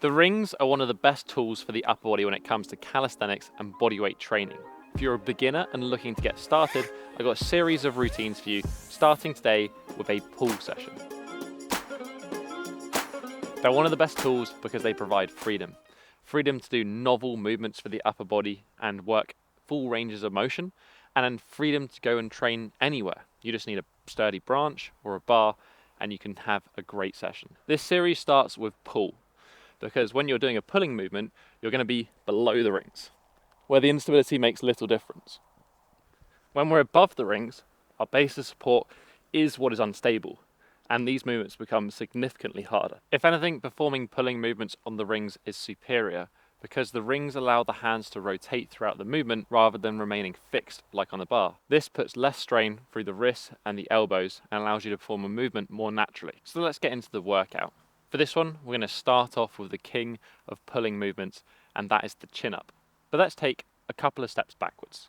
The rings are one of the best tools for the upper body when it comes to calisthenics and bodyweight training. If you're a beginner and looking to get started, I've got a series of routines for you, starting today with a pull session. They're one of the best tools because they provide freedom. Freedom to do novel movements for the upper body and work full ranges of motion, and then freedom to go and train anywhere. You just need a sturdy branch or a bar and you can have a great session. This series starts with pull, because when you're doing a pulling movement, you're going to be below the rings, where the instability makes little difference. When we're above the rings, our base of support is what is unstable, and these movements become significantly harder. If anything, performing pulling movements on the rings is superior, because the rings allow the hands to rotate throughout the movement rather than remaining fixed like on a bar. This puts less strain through the wrists and the elbows and allows you to perform a movement more naturally. So let's get into the workout. For this one, we're going to start off with the king of pulling movements, and that is the chin-up. But let's take a couple of steps backwards.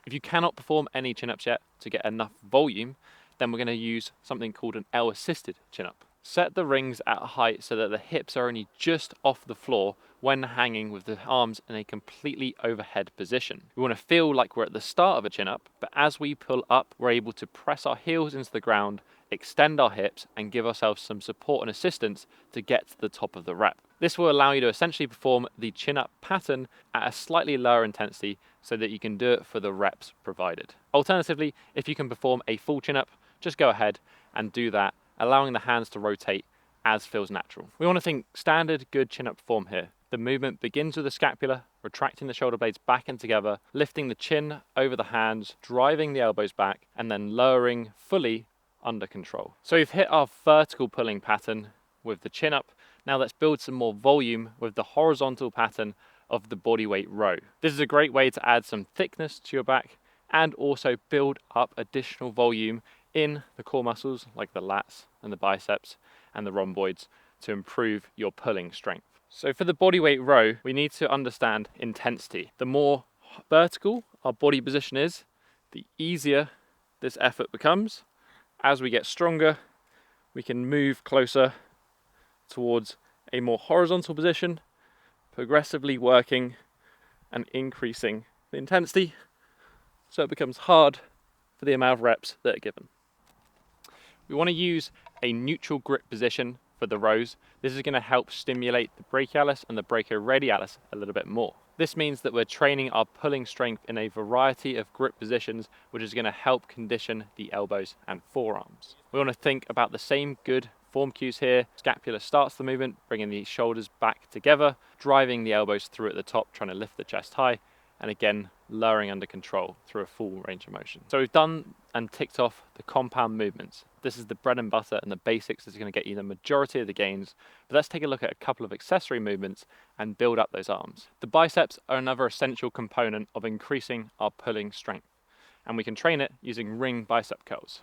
If you cannot perform any chin-ups yet to get enough volume, then we're going to use something called an L-assisted chin-up. Set the rings at a height so that the hips are only just off the floor when hanging with the arms in a completely overhead position. We want to feel like we're at the start of a chin-up, but as we pull up, we're able to press our heels into the ground, extend our hips, and give ourselves some support and assistance to get to the top of the rep. This will allow you to essentially perform the chin-up pattern at a slightly lower intensity so that you can do it for the reps provided. Alternatively, if you can perform a full chin-up, just go ahead and do that, allowing the hands to rotate as feels natural. We want to think standard good chin-up form here. The movement begins with the scapula, retracting the shoulder blades back and together, lifting the chin over the hands, driving the elbows back, and then lowering fully under control. So we've hit our vertical pulling pattern with the chin up. Now let's build some more volume with the horizontal pattern of the bodyweight row. This is a great way to add some thickness to your back and also build up additional volume in the core muscles like the lats and the biceps and the rhomboids to improve your pulling strength. So for the bodyweight row, we need to understand intensity. The more vertical our body position is, the easier this effort becomes. As we get stronger, we can move closer towards a more horizontal position, progressively working and increasing the intensity so it becomes hard for the amount of reps that are given. We want to use a neutral grip position for the rows. This is going to help stimulate the brachialis and the brachioradialis a little bit more. This means that we're training our pulling strength in a variety of grip positions, which is going to help condition the elbows and forearms. We want to think about the same good form cues here. Scapula starts the movement, bringing the shoulders back together, driving the elbows through at the top, trying to lift the chest high, and again, lowering under control through a full range of motion. So we've done and ticked off the compound movements. This is the bread and butter and the basics that's going to get you the majority of the gains. But let's take a look at a couple of accessory movements and build up those arms. The biceps are another essential component of increasing our pulling strength, and we can train it using ring bicep curls.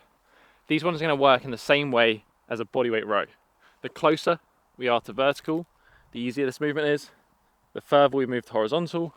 These ones are going to work in the same way as a bodyweight row. The closer we are to vertical, the easier this movement is. The further we move to horizontal,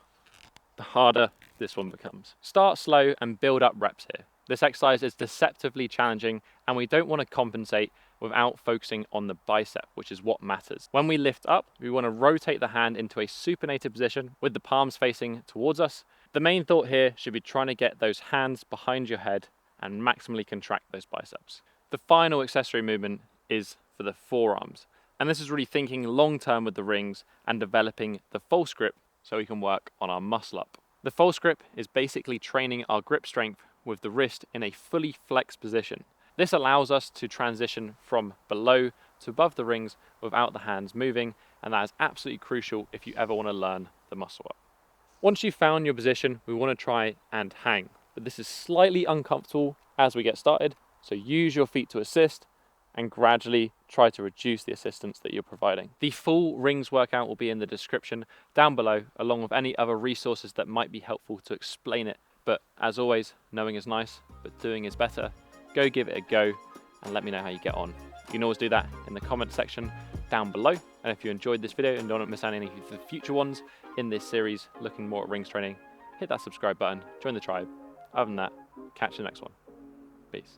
the harder this one becomes. Start slow and build up reps here. This exercise is deceptively challenging, and we don't want to compensate without focusing on the bicep, which is what matters. When we lift up, we want to rotate the hand into a supinated position with the palms facing towards us. The main thought here should be trying to get those hands behind your head and maximally contract those biceps. The final accessory movement is for the forearms, and this is really thinking long term with the rings and developing the false grip so we can work on our muscle up. The false grip is basically training our grip strength with the wrist in a fully flexed position. This allows us to transition from below to above the rings without the hands moving, and that is absolutely crucial if you ever want to learn the muscle up. Once you've found your position, we want to try and hang, but this is slightly uncomfortable as we get started, so use your feet to assist and gradually try to reduce the assistance that you're providing. The full rings workout will be in the description down below, along with any other resources that might be helpful to explain it. But as always, knowing is nice, but doing is better. Go give it a go and let me know how you get on. You can always do that in the comment section down below. And if you enjoyed this video and don't want to miss out on any of the future ones in this series, looking more at rings training, hit that subscribe button, join the tribe. Other than that, catch you the next one. Peace.